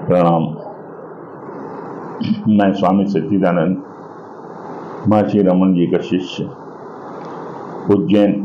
प्रणाम। मैं स्वामी सच्चिदानंद महर्षि रमन जी का शिष्य उज्जैन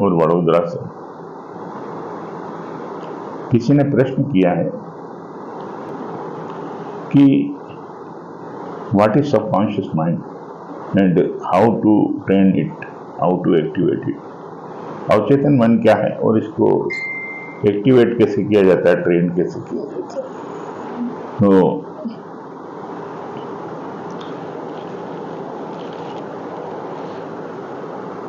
और वडोदरा से। किसी ने प्रश्न किया है कि what is subconscious mind and how to train it, how to activate it. अवचेतन मन क्या है और इसको एक्टिवेट कैसे किया जाता है, ट्रेन कैसे किया जाता है। तो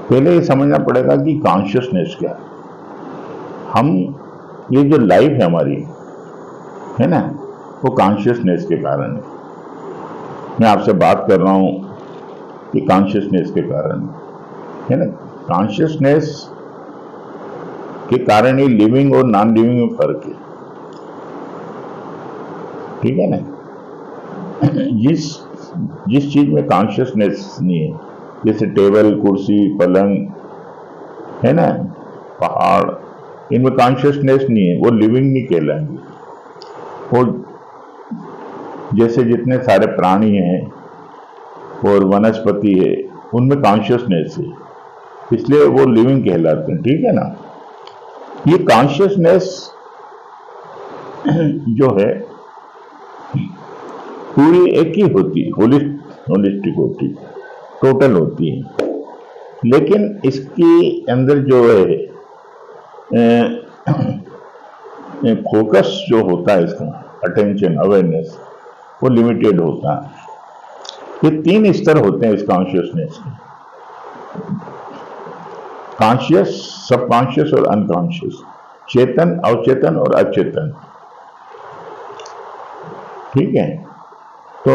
पहले ये समझना पड़ेगा कि कॉन्शियसनेस क्या है। हम ये जो लाइफ है हमारी, है ना, वो कॉन्शियसनेस के कारण है। मैं आपसे बात कर रहा हूं कि कॉन्शियसनेस के कारण है ना। कॉन्शियसनेस के कारण ही लिविंग और नॉन लिविंग में फर्क है, ठीक है ना। जिस चीज में कॉन्शियसनेस नहीं है, जैसे टेबल, कुर्सी, पलंग, है ना, पहाड़, इनमें कॉन्शियसनेस नहीं है, वो लिविंग नहीं कहलाएंगे। वो जैसे जितने सारे प्राणी हैं और वनस्पति है, उनमें कॉन्शियसनेस है, इसलिए वो लिविंग कहलाते हैं, ठीक है ना। ये कॉन्शियसनेस जो है पूरी एक ही होती है, होलिस्टिक होती है, टोटल होती है। लेकिन इसके अंदर जो है फोकस जो होता है, इसका अटेंशन, अवेयरनेस, वो लिमिटेड होता है। ये तीन स्तर होते हैं इस कॉन्शियसनेस के, कॉन्शियस, सबकॉन्शियस और अनकॉन्शियस, चेतन, अवचेतन और अचेतन, ठीक है। तो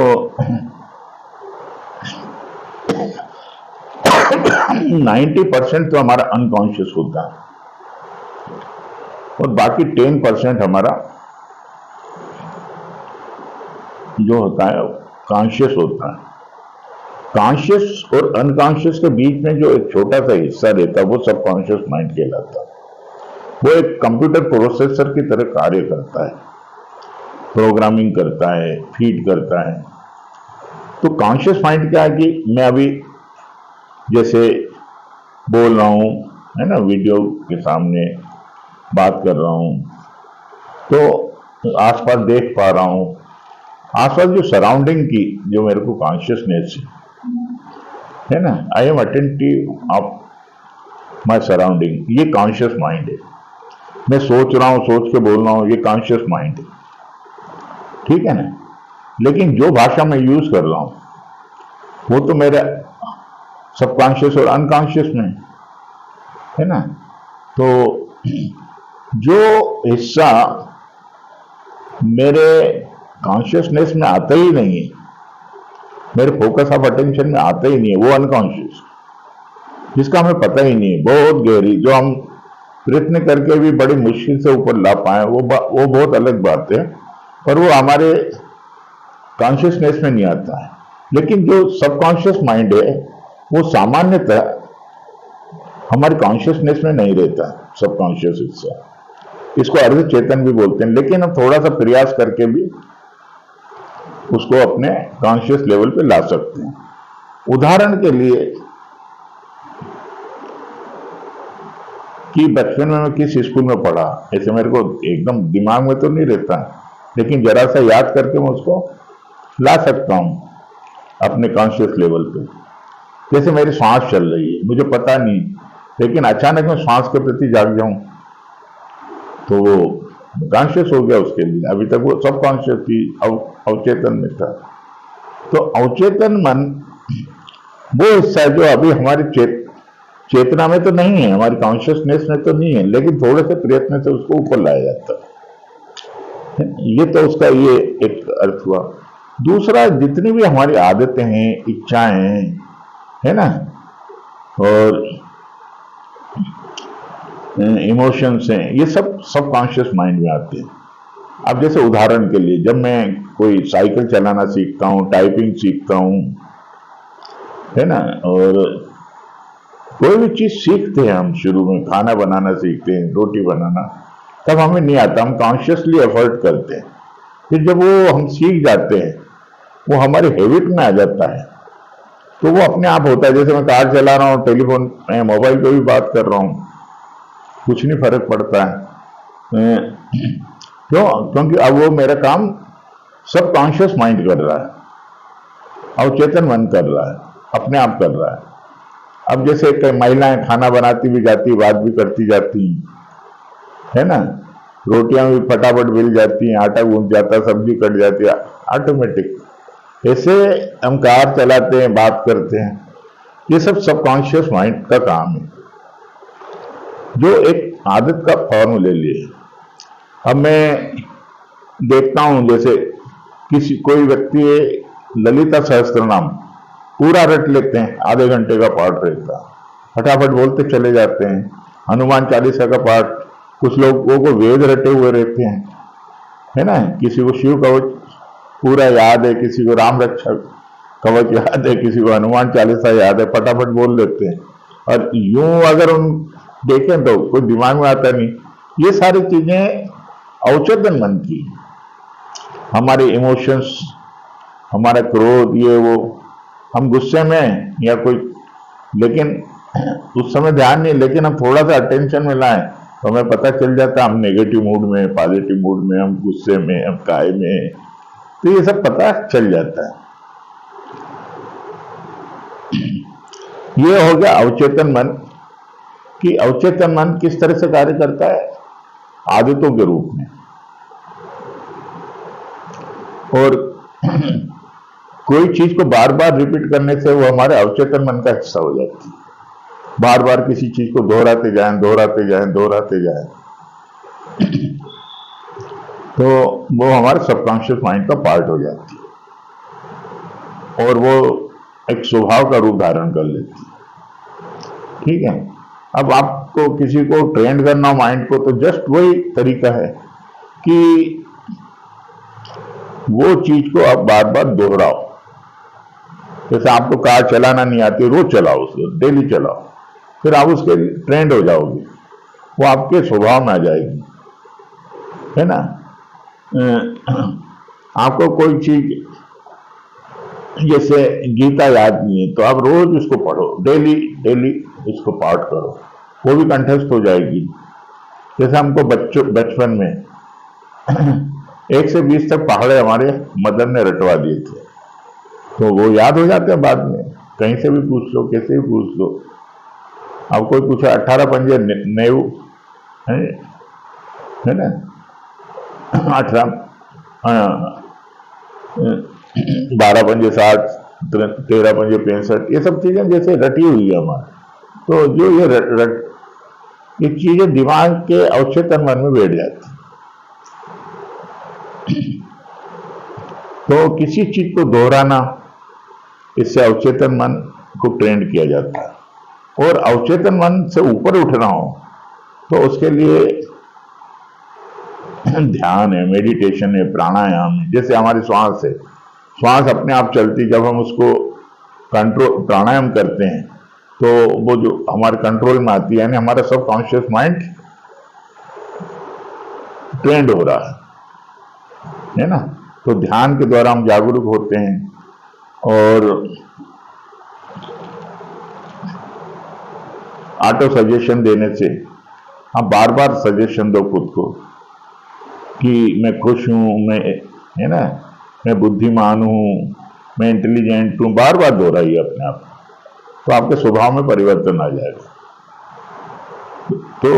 90% तो हमारा अनकॉन्शियस होता है और बाकी 10% हमारा जो होता है कॉन्शियस होता है। कॉन्शियस और अनकॉन्शियस के बीच में जो एक छोटा सा हिस्सा रहता है, वो सबकॉन्शियस माइंड कहलाता है। वो एक कंप्यूटर प्रोसेसर की तरह कार्य करता है, प्रोग्रामिंग करता है, फीड करता है। तो कॉन्शियस माइंड क्या है कि मैं अभी जैसे बोल रहा हूं, है ना, वीडियो के सामने बात कर रहा हूं, तो आसपास देख पा रहा हूं, आसपास जो सराउंडिंग की जो मेरे को कॉन्शियसनेस है ना, I am attentive of my surrounding, ये कॉन्शियस माइंड है। मैं सोच रहा हूं, सोच के बोल रहा हूं, ये कॉन्शियस माइंड है, ठीक है ना। लेकिन जो भाषा मैं यूज कर रहा हूं वो तो मेरा सबकॉन्शियस और अनकॉन्शियस में है ना। तो जो हिस्सा मेरे कॉन्शियसनेस में आता ही नहीं है, मेरे फोकस ऑफ अटेंशन में आता ही नहीं है, वो अनकॉन्शियस, जिसका हमें पता ही नहीं है, बहुत गहरी, जो हम प्रयत्न करके भी बड़ी मुश्किल से ऊपर ला पाए, वो बहुत अलग बात है, पर वो हमारे कॉन्शियसनेस में नहीं आता है। लेकिन जो सबकॉन्शियस माइंड है, वो सामान्यतः हमारे कॉन्शियसनेस में नहीं रहता, सबकॉन्शियस हिस्सा, इसको अर्ध चेतन भी बोलते हैं। लेकिन हम थोड़ा सा प्रयास करके भी उसको अपने कॉन्शियस लेवल पे ला सकते हैं। उदाहरण के लिए कि बचपन में मैं किस स्कूल में पढ़ा, ऐसे मेरे को एकदम दिमाग में तो नहीं रहता, लेकिन जरा सा याद करके मैं उसको ला सकता हूं अपने कॉन्शियस लेवल पे। जैसे मेरी सांस चल रही है, मुझे पता नहीं, लेकिन अचानक मैं सांस के प्रति जाग जाऊं तो वो कॉन्शियस हो गया उसके लिए। अभी तक वो सब कॉन्शियस थी, अवचेतन में था। तो अवचेतन मन वो हिस्सा है जो अभी हमारी चेतना में तो नहीं है, हमारी कॉन्शियसनेस में तो नहीं है, लेकिन थोड़े से प्रयत्न से उसको ऊपर लाया जाता है। ये तो उसका ये एक अर्थ हुआ। दूसरा, जितनी भी हमारी आदतें हैं, इच्छाएं हैं, है ना, और इमोशंस हैं, ये सब सबकॉन्शियस माइंड में आते हैं। अब जैसे उदाहरण के लिए, जब मैं कोई साइकिल चलाना सीखता हूँ, टाइपिंग सीखता हूँ, है ना, और कोई भी चीज सीखते हैं हम, शुरू में खाना बनाना सीखते हैं, रोटी बनाना, तब हमें नहीं आता, हम कॉन्शियसली एफर्ट करते हैं, फिर जब वो हम सीख जाते हैं, वो हमारी हैबिट में आ जाता है, तो वो अपने आप होता है। जैसे मैं कार चला रहा हूँ, टेलीफोन में मोबाइल पे भी बात कर रहा हूँ, कुछ नहीं फर्क पड़ता है। क्यों? क्योंकि अब वो मेरा काम सब कॉन्शियस माइंड कर रहा है, अवचेतन मन कर रहा है, अपने आप कर रहा है। अब जैसे कई महिलाएं खाना बनाती भी जाती, बात भी करती जाती, है ना, रोटियां भी फटाफट मिल जाती हैं, आटा गूंथ जाता है, सब्जी कट जाती है, ऑटोमेटिक। ऐसे हम कार चलाते हैं, बात करते हैं, ये सब सबकॉन्शियस माइंड का काम है, जो एक आदत का फॉर्म ले लिए। अब मैं देखता हूं, जैसे कोई व्यक्ति ललिता सहस्त्र नाम पूरा रट लेते हैं, आधे घंटे का पाठ रहता, फटाफट बोलते चले जाते हैं। हनुमान चालीसा का पाठ, कुछ लोगों को वेद रटे हुए रहते हैं, है ना, किसी को शिव कवच पूरा याद है, किसी को राम रक्षा कवच याद है, किसी को हनुमान चालीसा याद है, फटाफट बोल लेते हैं। और यूं अगर उन देखें तो कोई दिमाग में आता नहीं। ये सारी चीजें अवचेतन मन की, हमारे इमोशंस, हमारा क्रोध, ये वो, हम गुस्से में या कोई, लेकिन उस समय ध्यान नहीं, लेकिन हम थोड़ा सा अटेंशन में लाएं तो हमें पता चल जाता हम नेगेटिव मूड में, पॉजिटिव मूड में, हम गुस्से में, हम काय में, तो ये सब पता चल जाता है। ये हो गया अवचेतन मन कि अवचेतन मन किस तरह से कार्य करता है, आदतों के रूप में। और कोई चीज को बार बार रिपीट करने से वो हमारे अवचेतन मन का हिस्सा हो जाती है। बार बार किसी चीज को दोहराते जाएं, दोहराते जाएं, दोहराते जाएं, तो वो हमारे सबकॉन्शियस माइंड का पार्ट हो जाती है और वो एक स्वभाव का रूप धारण कर लेती है। ठीक है। अब आपको किसी को ट्रेन करना माइंड को, तो जस्ट वही तरीका है कि वो चीज को आप बार बार दोहराओ। जैसे आपको कार चलाना नहीं आती, रोज चलाओ उसको, डेली चलाओ, फिर आप उसके ट्रेंड हो जाओगे, वो आपके स्वभाव में आ जाएगी, है ना। आपको कोई चीज जैसे गीता याद नहीं है, तो आप रोज उसको पढ़ो, डेली डेली उसको पाठ करो, वो भी कंठस्थ हो जाएगी। जैसे हमको बचपन में 1 से 20 तक पहाड़े हमारे मदर ने रटवा दिए थे, तो वो याद हो जाते हैं बाद में, कहीं से भी पूछ लो, कैसे भी पूछ लो। अब कोई पूछा 18 पंजे नेव है ना, 18 12 पंजे 60, 13 पंजे 65, ये सब चीजें जैसे रटी हुई है हमारे। तो जो ये चीजें दिमाग के अवचेतन मन में बैठ जाती, तो किसी चीज को दोहराना, इससे अवचेतन मन को ट्रेंड किया जाता है। और अवचेतन मन से ऊपर उठना हो तो उसके लिए ध्यान है, मेडिटेशन है, प्राणायाम है। जैसे हमारी श्वास है, श्वास अपने आप चलती, जब हम उसको कंट्रोल प्राणायाम करते हैं तो वो जो हमारे कंट्रोल में आती है, यानी हमारा सबकॉन्शियस माइंड ट्रेंड हो रहा है ना। तो ध्यान के द्वारा हम जागरूक होते हैं और ऑटो सजेशन देने से, आप बार बार सजेशन दो खुद को कि मैं खुश हूं, मैं, है ना, मैं बुद्धिमान हूं, मैं इंटेलिजेंट हूं, बार बार दोहराइए अपने आप, तो आपके स्वभाव में परिवर्तन आ जाएगा। तो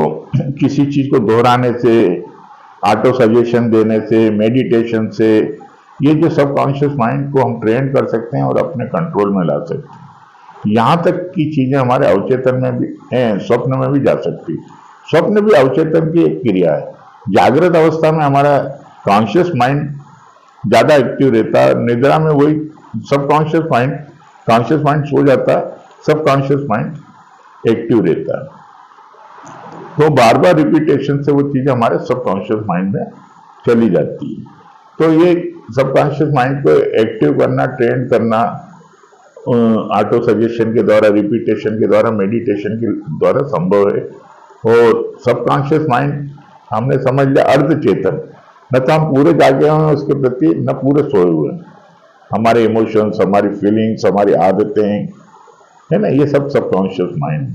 किसी चीज को दोहराने से, ऑटो सजेशन देने से, मेडिटेशन से, ये जो सबकॉन्शियस माइंड को हम ट्रेन कर सकते हैं और अपने कंट्रोल में ला सकते हैं। यहां तक की चीजें हमारे अवचेतन में भी हैं, स्वप्न में भी जा सकती। स्वप्न भी अवचेतन की एक क्रिया है। जागृत अवस्था में हमारा कॉन्शियस माइंड ज्यादा एक्टिव रहता है, निद्रा में वही subconscious mind, conscious mind so जाता है, सबकॉन्शियस माइंड एक्टिव रहता है। तो बार बार रिपीटेशन से वो चीजें हमारे सबकॉन्शियस माइंड में चली जाती है। तो ये सबकॉन्शियस माइंड को एक्टिव करना, ट्रेन करना ऑटो सजेशन के द्वारा, रिपीटेशन के द्वारा, मेडिटेशन के द्वारा संभव है। और सबकॉन्शियस माइंड हमने समझ लिया अर्ध चेतन, न तो हम पूरे जागे हुए हैं उसके प्रति, न पूरे सोए हुए हैं। हमारे इमोशंस, हमारी फीलिंग्स, हमारी आदतें, है ना, ये सब सबकॉन्शियस माइंड।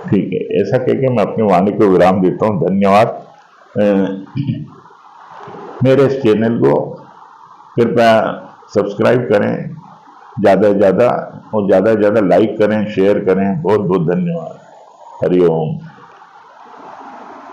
ठीक है, ऐसा कह के मैं अपनी वाणी को विराम देता हूँ। धन्यवाद। मेरे इस चैनल को कृपया सब्सक्राइब करें ज़्यादा से ज़्यादा, और ज़्यादा से ज़्यादा लाइक करें, शेयर करें। बहुत बहुत धन्यवाद। हरिओम।